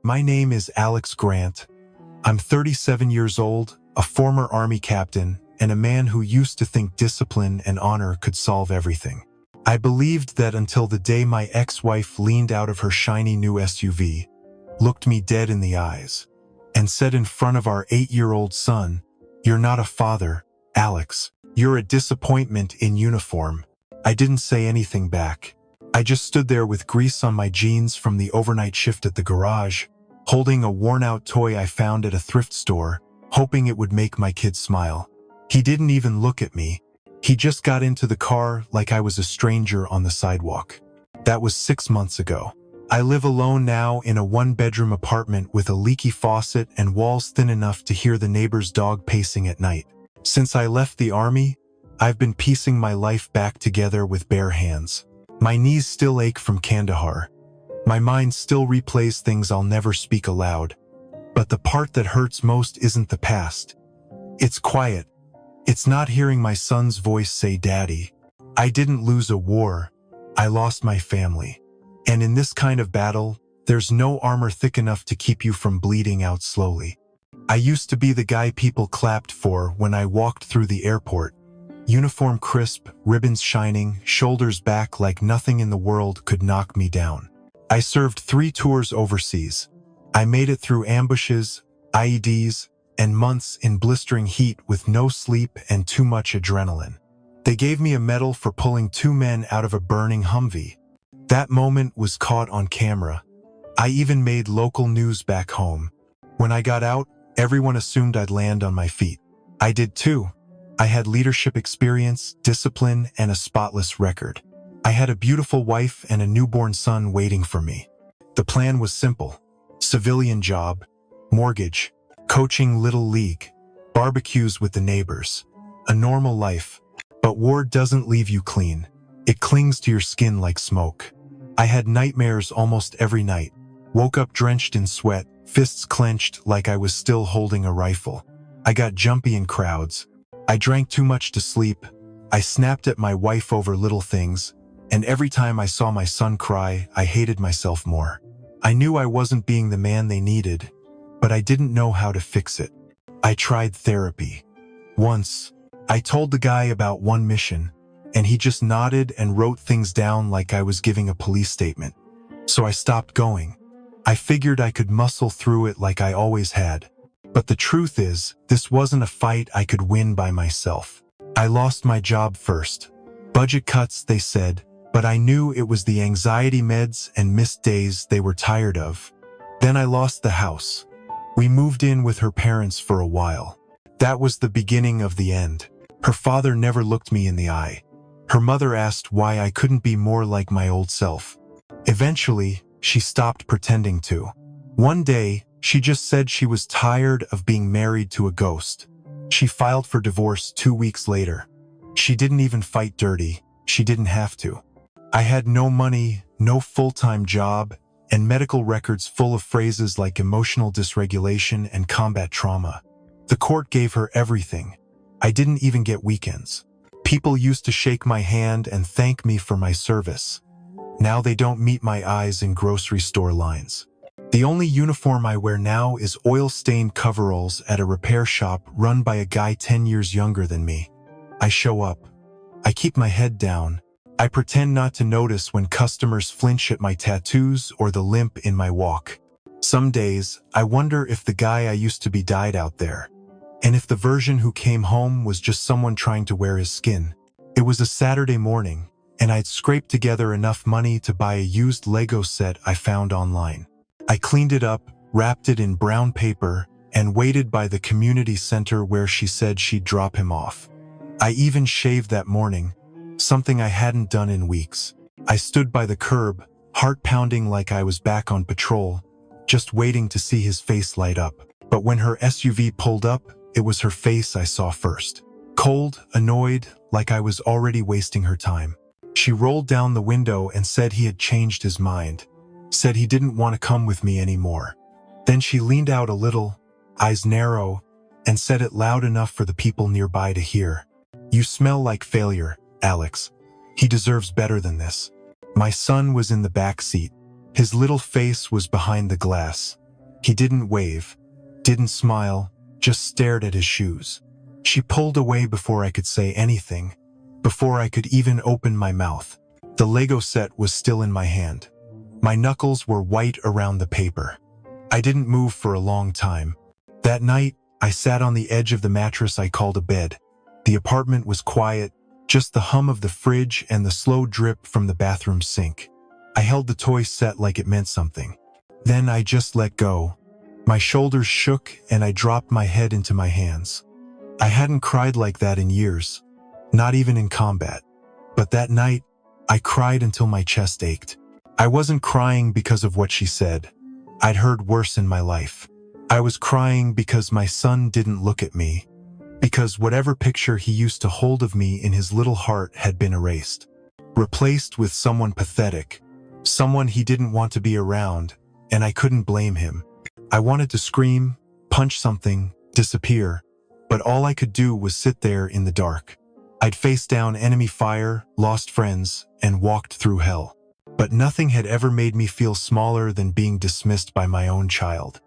My name is Alex Grant. I'm 37 years old, a former Army captain, and a man who used to think discipline and honor could solve everything. I believed that until the day my ex-wife leaned out of her shiny new SUV, looked me dead in the eyes, and said in front of our 8-year-old son, "You're not a father, Alex. You're a disappointment in uniform." I didn't say anything back. I just stood there with grease on my jeans from the overnight shift at the garage, holding a worn-out toy I found at a thrift store, hoping it would make my kid smile. He didn't even look at me. He just got into the car like I was a stranger on the sidewalk. That was 6 months ago. I live alone now in a 1-bedroom apartment with a leaky faucet and walls thin enough to hear the neighbor's dog pacing at night. Since I left the Army, I've been piecing my life back together with bare hands. My knees still ache from Kandahar. My mind still replays things I'll never speak aloud. But the part that hurts most isn't the past. It's quiet. It's not hearing my son's voice say, "Daddy." I didn't lose a war. I lost my family. And in this kind of battle, there's no armor thick enough to keep you from bleeding out slowly. I used to be the guy people clapped for when I walked through the airport. Uniform crisp, ribbons shining, shoulders back like nothing in the world could knock me down. I served 3 tours overseas. I made it through ambushes, IEDs, and months in blistering heat with no sleep and too much adrenaline. They gave me a medal for pulling 2 men out of a burning Humvee. That moment was caught on camera. I even made local news back home. When I got out, everyone assumed I'd land on my feet. I did too. I had leadership experience, discipline, and a spotless record. I had a beautiful wife and a newborn son waiting for me. The plan was simple. Civilian job, mortgage, coaching little league, barbecues with the neighbors. A normal life. But war doesn't leave you clean. It clings to your skin like smoke. I had nightmares almost every night. Woke up drenched in sweat, fists clenched like I was still holding a rifle. I got jumpy in crowds. I drank too much to sleep. I snapped at my wife over little things. And every time I saw my son cry, I hated myself more. I knew I wasn't being the man they needed, but I didn't know how to fix it. I tried therapy. Once, I told the guy about one mission, and he just nodded and wrote things down like I was giving a police statement. So I stopped going. I figured I could muscle through it like I always had. But the truth is, this wasn't a fight I could win by myself. I lost my job first. Budget cuts, they said, but I knew it was the anxiety meds and missed days they were tired of. Then I lost the house. We moved in with her parents for a while. That was the beginning of the end. Her father never looked me in the eye. Her mother asked why I couldn't be more like my old self. Eventually, she stopped pretending to. One day, she just said she was tired of being married to a ghost. She filed for divorce 2 weeks later. She didn't even fight dirty. She didn't have to. I had no money, no full-time job, and medical records full of phrases like emotional dysregulation and combat trauma. The court gave her everything. I didn't even get weekends. People used to shake my hand and thank me for my service. Now they don't meet my eyes in grocery store lines. The only uniform I wear now is oil-stained coveralls at a repair shop run by a guy 10 years younger than me. I show up. I keep my head down. I pretend not to notice when customers flinch at my tattoos or the limp in my walk. Some days, I wonder if the guy I used to be died out there, and if the version who came home was just someone trying to wear his skin. It was a Saturday morning, and I'd scraped together enough money to buy a used Lego set I found online. I cleaned it up, wrapped it in brown paper, and waited by the community center where she said she'd drop him off. I even shaved that morning, something I hadn't done in weeks. I stood by the curb, heart pounding like I was back on patrol, just waiting to see his face light up. But when her SUV pulled up, it was her face I saw first. Cold, annoyed, like I was already wasting her time. She rolled down the window and said he had changed his mind. Said he didn't want to come with me anymore. Then she leaned out a little, eyes narrow, and said it loud enough for the people nearby to hear. "You smell like failure, Alex. He deserves better than this." My son was in the back seat. His little face was behind the glass. He didn't wave, didn't smile, just stared at his shoes. She pulled away before I could say anything, before I could even open my mouth. The Lego set was still in my hand. My knuckles were white around the paper. I didn't move for a long time. That night, I sat on the edge of the mattress I called a bed. The apartment was quiet, just the hum of the fridge and the slow drip from the bathroom sink. I held the toy set like it meant something. Then I just let go. My shoulders shook and I dropped my head into my hands. I hadn't cried like that in years, not even in combat. But that night, I cried until my chest ached. I wasn't crying because of what she said. I'd heard worse in my life. I was crying because my son didn't look at me, because whatever picture he used to hold of me in his little heart had been erased, replaced with someone pathetic, someone he didn't want to be around, and I couldn't blame him. I wanted to scream, punch something, disappear, but all I could do was sit there in the dark. I'd faced down enemy fire, lost friends, and walked through hell. But nothing had ever made me feel smaller than being dismissed by my own child.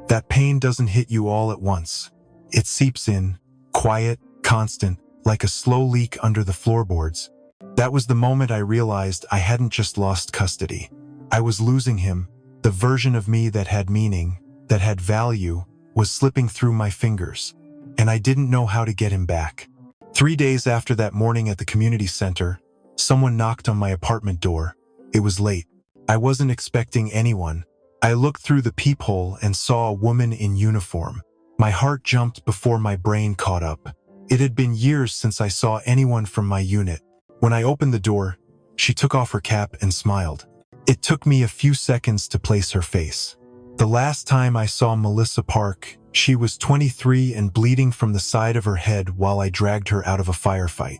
That pain doesn't hit you all at once. It seeps in, quiet, constant, like a slow leak under the floorboards. That was the moment I realized I hadn't just lost custody. I was losing him. The version of me that had meaning, that had value, was slipping through my fingers. And I didn't know how to get him back. 3 days after that morning at the community center, someone knocked on my apartment door. It was late. I wasn't expecting anyone. I looked through the peephole and saw a woman in uniform. My heart jumped before my brain caught up. It had been years since I saw anyone from my unit. When I opened the door, she took off her cap and smiled. It took me a few seconds to place her face. The last time I saw Melissa Park, she was 23 and bleeding from the side of her head while I dragged her out of a firefight.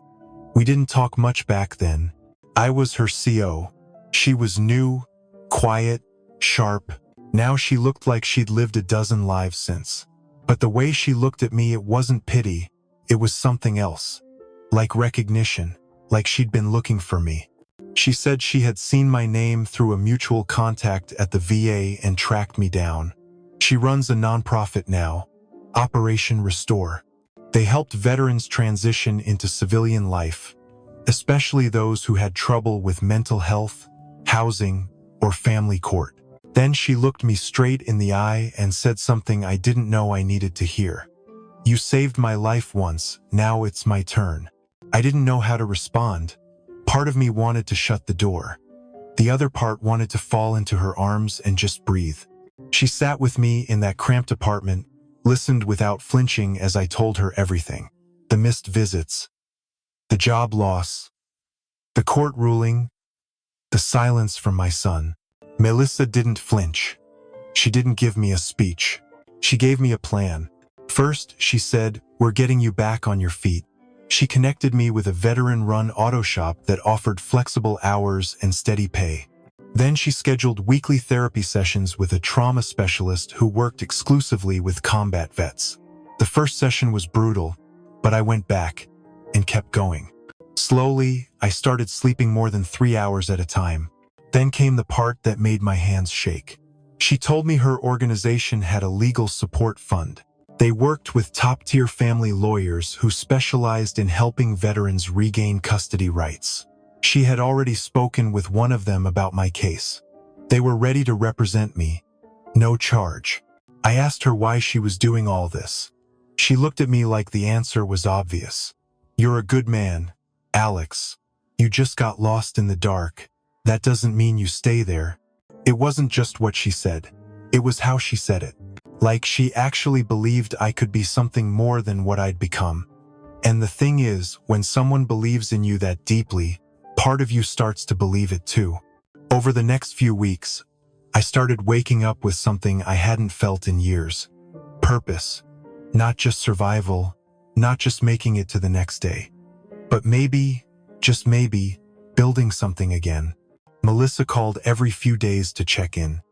We didn't talk much back then. I was her CO. She was new, quiet, sharp. Now she looked like she'd lived a dozen lives since. But the way she looked at me, it wasn't pity. It was something else. Like recognition, like she'd been looking for me. She said she had seen my name through a mutual contact at the VA and tracked me down. She runs a nonprofit now, Operation Restore. They helped veterans transition into civilian life, especially those who had trouble with mental health, housing, or family court. Then she looked me straight in the eye and said something I didn't know I needed to hear. "You saved my life once, now it's my turn." I didn't know how to respond. Part of me wanted to shut the door. The other part wanted to fall into her arms and just breathe. She sat with me in that cramped apartment, listened without flinching as I told her everything. The missed visits, the job loss, the court ruling, the silence from my son. Melissa didn't flinch. She didn't give me a speech. She gave me a plan. First, she said, "We're getting you back on your feet." She connected me with a veteran-run auto shop that offered flexible hours and steady pay. Then she scheduled weekly therapy sessions with a trauma specialist who worked exclusively with combat vets. The first session was brutal, but I went back and kept going. Slowly, I started sleeping more than 3 hours at a time. Then came the part that made my hands shake. She told me her organization had a legal support fund. They worked with top-tier family lawyers who specialized in helping veterans regain custody rights. She had already spoken with one of them about my case. They were ready to represent me. No charge. I asked her why she was doing all this. She looked at me like the answer was obvious. "You're a good man, Alex. You just got lost in the dark. That doesn't mean you stay there." It wasn't just what she said. It was how she said it. Like she actually believed I could be something more than what I'd become. And the thing is, when someone believes in you that deeply, part of you starts to believe it too. Over the next few weeks, I started waking up with something I hadn't felt in years. Purpose. Not just survival, not just making it to the next day, but maybe, just maybe, building something again. Melissa called every few days to check in.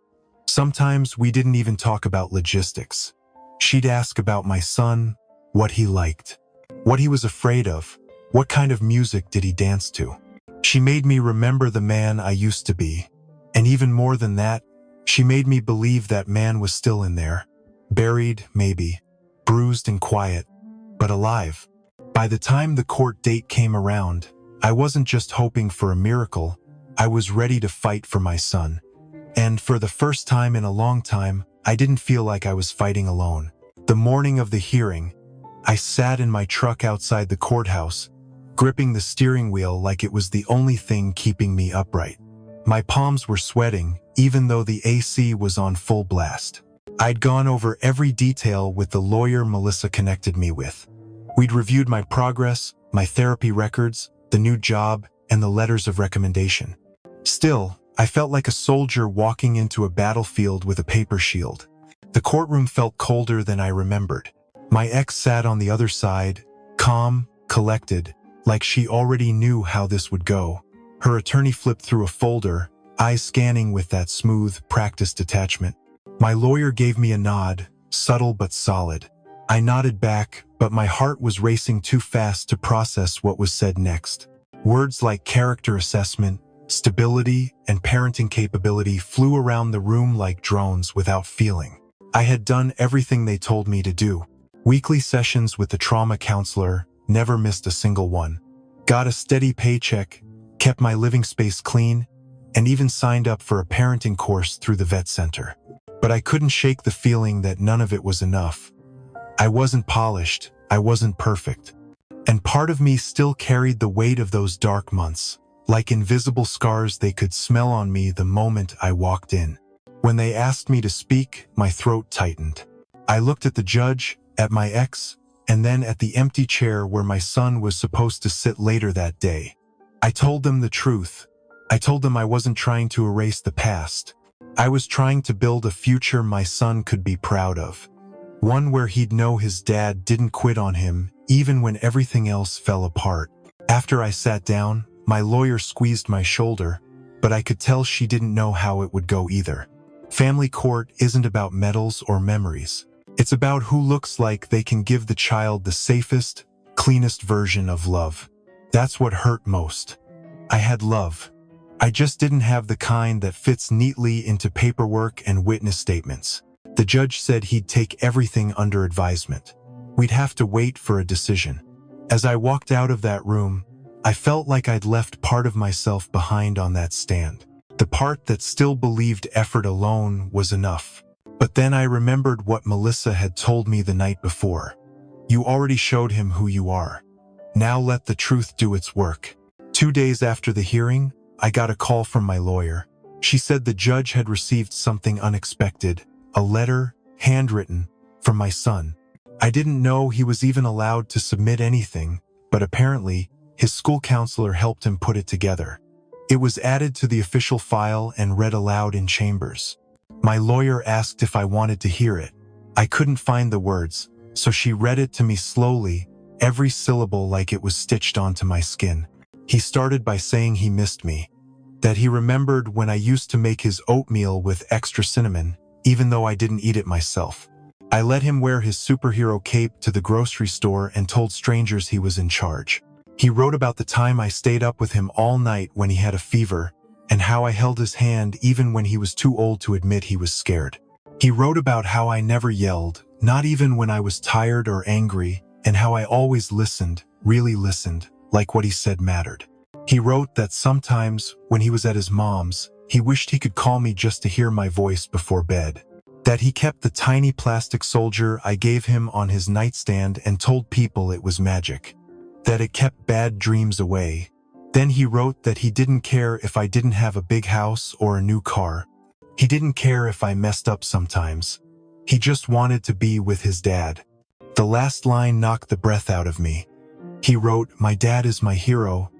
Sometimes we didn't even talk about logistics. She'd ask about my son, what he liked, what he was afraid of, what kind of music did he dance to. She made me remember the man I used to be. And even more than that, She made me believe that man was still in there. Buried, maybe. Bruised and quiet, but alive. By the time the court date came around, I wasn't just hoping for a miracle. I was ready to fight for my son. And for the first time in a long time, I didn't feel like I was fighting alone. The morning of the hearing, I sat in my truck outside the courthouse, gripping the steering wheel like it was the only thing keeping me upright. My palms were sweating, even though the AC was on full blast. I'd gone over every detail with the lawyer Melissa connected me with. We'd reviewed my progress, my therapy records, the new job, and the letters of recommendation. Still, I felt like a soldier walking into a battlefield with a paper shield. The courtroom felt colder than I remembered. My ex sat on the other side, calm, collected, like she already knew how this would go. Her attorney flipped through a folder, eyes scanning with that smooth, practiced detachment. My lawyer gave me a nod, subtle but solid. I nodded back, but my heart was racing too fast to process what was said next. Words like character assessment, stability, and parenting capability flew around the room like drones without feeling. I had done everything they told me to do. Weekly sessions with the trauma counselor, never missed a single one. Got a steady paycheck, kept my living space clean, and even signed up for a parenting course through the vet center. But I couldn't shake the feeling that none of it was enough. I wasn't polished, I wasn't perfect. And part of me still carried the weight of those dark months, like invisible scars they could smell on me the moment I walked in. When they asked me to speak, my throat tightened. I looked at the judge, at my ex, and then at the empty chair where my son was supposed to sit later that day. I told them the truth. I told them I wasn't trying to erase the past. I was trying to build a future my son could be proud of. One where he'd know his dad didn't quit on him, even when everything else fell apart. After I sat down, my lawyer squeezed my shoulder, but I could tell she didn't know how it would go either. Family court isn't about medals or memories. It's about who looks like they can give the child the safest, cleanest version of love. That's what hurt most. I had love. I just didn't have the kind that fits neatly into paperwork and witness statements. The judge said he'd take everything under advisement. We'd have to wait for a decision. As I walked out of that room, I felt like I'd left part of myself behind on that stand. The part that still believed effort alone was enough. But then I remembered what Melissa had told me the night before. You already showed him who you are. Now let the truth do its work. 2 days after the hearing, I got a call from my lawyer. She said the judge had received something unexpected, a letter, handwritten, from my son. I didn't know he was even allowed to submit anything, but apparently, his school counselor helped him put it together. It was added to the official file and read aloud in chambers. My lawyer asked if I wanted to hear it. I couldn't find the words, so she read it to me slowly, every syllable like it was stitched onto my skin. He started by saying he missed me, that he remembered when I used to make his oatmeal with extra cinnamon, even though I didn't eat it myself. I let him wear his superhero cape to the grocery store and told strangers he was in charge. He wrote about the time I stayed up with him all night when he had a fever, and how I held his hand even when he was too old to admit he was scared. He wrote about how I never yelled, not even when I was tired or angry, and how I always listened, really listened, like what he said mattered. He wrote that sometimes, when he was at his mom's, he wished he could call me just to hear my voice before bed. That he kept the tiny plastic soldier I gave him on his nightstand and told people it was magic. That it kept bad dreams away. Then he wrote that he didn't care if I didn't have a big house or a new car. He didn't care if I messed up sometimes. He just wanted to be with his dad. The last line knocked the breath out of me. He wrote, "My dad is my hero.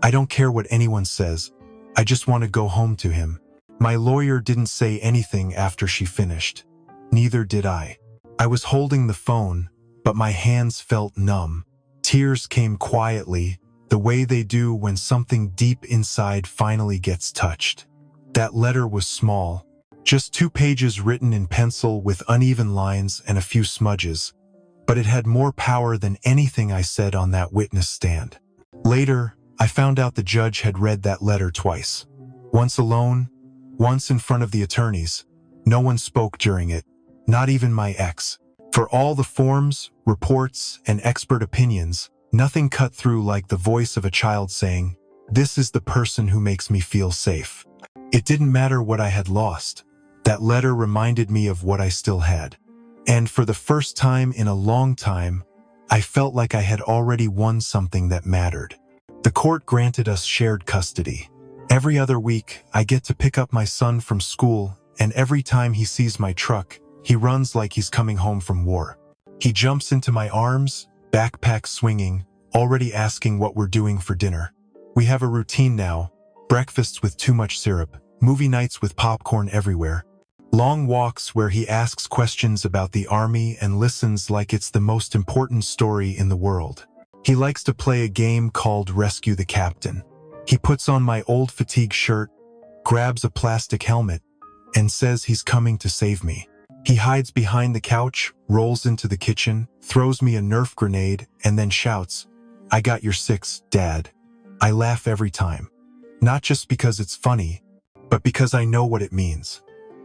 I don't care what anyone says. I just want to go home to him." My lawyer didn't say anything after she finished. Neither did I. I was holding the phone, but my hands felt numb. Tears came quietly, the way they do when something deep inside finally gets touched. That letter was small, just 2 pages written in pencil with uneven lines and a few smudges, but it had more power than anything I said on that witness stand. Later, I found out the judge had read that letter twice. Once alone, once in front of the attorneys. No one spoke during it, not even my ex. For all the forms, reports, and expert opinions, nothing cut through like the voice of a child saying, "This is the person who makes me feel safe." It didn't matter what I had lost. That letter reminded me of what I still had. And for the first time in a long time, I felt like I had already won something that mattered. The court granted us shared custody. Every other week, I get to pick up my son from school, and every time he sees my truck, he runs like he's coming home from war. He jumps into my arms, backpack swinging, already asking what we're doing for dinner. We have a routine now: breakfasts with too much syrup, movie nights with popcorn everywhere, long walks where he asks questions about the army and listens like it's the most important story in the world. He likes to play a game called Rescue the Captain. He puts on my old fatigue shirt, grabs a plastic helmet, and says he's coming to save me. He hides behind the couch, rolls into the kitchen, throws me a Nerf grenade, and then shouts, "I got your six, Dad." I laugh every time. Not just because it's funny, but because I know what it means.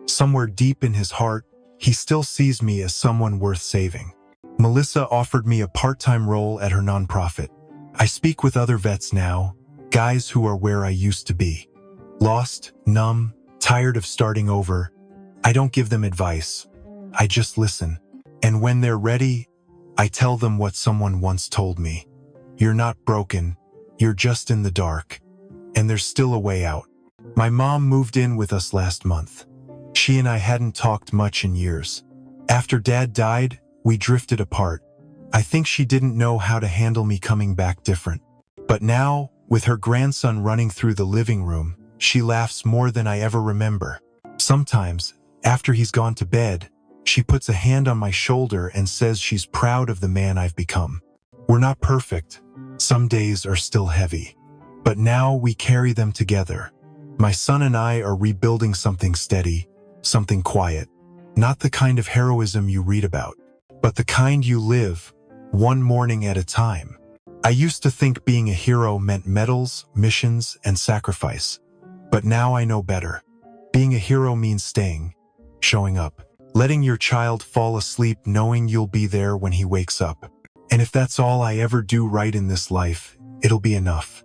Somewhere deep in his heart, he still sees me as someone worth saving. Melissa offered me a part-time role at her nonprofit. I speak with other vets now, guys who are where I used to be. Lost, numb, tired of starting over. I don't give them advice. I just listen. And when they're ready, I tell them what someone once told me. You're not broken. You're just in the dark. And there's still a way out. My mom moved in with us last month. She and I hadn't talked much in years. After Dad died, we drifted apart. I think she didn't know how to handle me coming back different. But now, with her grandson running through the living room, she laughs more than I ever remember. Sometimes, after he's gone to bed, she puts a hand on my shoulder and says she's proud of the man I've become. We're not perfect. Some days are still heavy. But now we carry them together. My son and I are rebuilding something steady, something quiet. Not the kind of heroism you read about, but the kind you live, one morning at a time. I used to think being a hero meant medals, missions, and sacrifice. But now I know better. Being a hero means staying, showing up, letting your child fall asleep knowing you'll be there when he wakes up. And if that's all I ever do right in this life, it'll be enough.